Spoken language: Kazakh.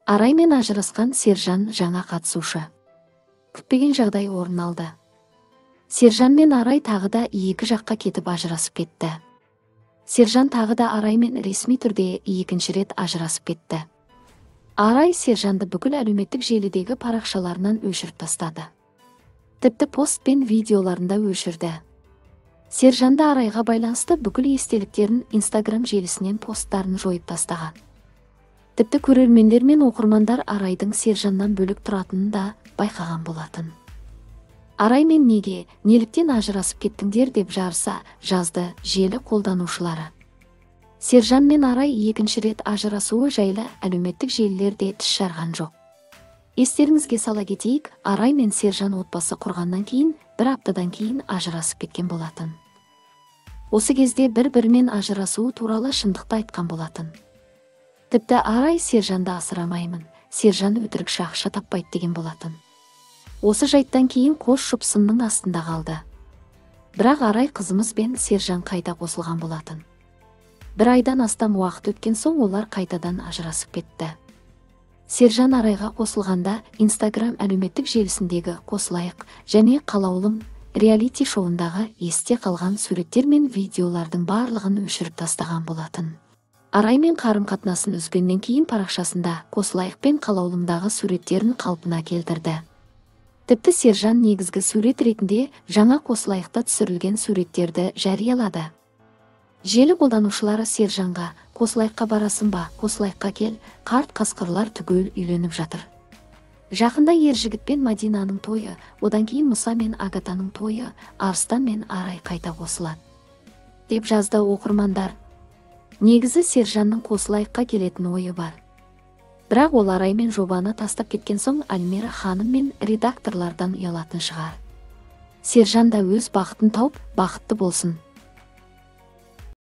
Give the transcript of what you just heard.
Араймен ажырасқан Сержан жаңа қатысушы. Күтпеген жағдай орын алды. Сержан мен Арай тағы да екі жаққа кетіп ажырасып кетті. Сержан тағы да Араймен ресми түрде екінші рет ажырасып кетті. Арай Сержанды бүкіл әлеуметтік желідегі парақшаларынан өшіріп тастады. Тіпті пост пен видеоларында өшірді. Сержанды Арайға байланысты бүкіл естеліктерін Instagram желісінен посттарын жойып тастаған. Тіпті көрермендер мен оқырмандар Арайдың Сержаннан бөлек тұратынын да байқаған болатын. Араймен неліктен ажырасып кеттіңдер деп жарыса жазды желі қолданушылары. Сержан мен Арай екінші рет ажырасуы жайлы әлеуметтік желілерде тіс жарған жоқ. Естеріңізге сала кетейік, Арай мен Сержан отбасы құрғаннан кейін бір аптадан кейін ажырасып кеткен болатын. Осы кезде бір-бірімен ажырасуы туралы шындықты айтқан болатын. Тіпті Арай Сержанды асырамаймын, Сержан өтірікші ақша таппайды деген болатын. Осы жайттан кейін қос жұп сынның астында қалды. Бірақ Арай қызымыз бен Сержан қайта қосылған болатын. Бір айдан астам уақыт өткен соң олар қайтадан ажырасып кетті. Сержан Арайға қосылғанда Instagram әлеуметтік желісіндегі «Қосылайық» және «Қалаулым» реалити шоуындағы есте қалған суреттер мен видеолардың барлығын өшіріп тастаған болатын. Араймен қарым-қатынасын үзгеннен кейін парақшасында «Қосылайық» пен «Қалаулымдағы» суреттерін қалпына келтірді. Тіпті Сержан негізгі сурет ретінде жаңа «Қосылайықта» түсірілген суреттерді жариялады. Желі қолданушылары Сержанға «Қосылайыққа барасың ба? Қосылайыққа кел, қарт қасқырлар түгел үйленіп жатыр. Жақында Ержігіт пен Мадинаның тойы, одан кейін Мұса мен Агатаның тойы, Арыстан мен Арай қайта қосылады» деп жазды оқырмандар. Негізі Сержанның Қосылайыққа келетін ойы бар. Бірақ ол Араймен жобаны тастап кеткен соң Альмира ханым мен редакторлардан ұялатын шығар. Сержан да өз бақытын тауып, бақытты болсын.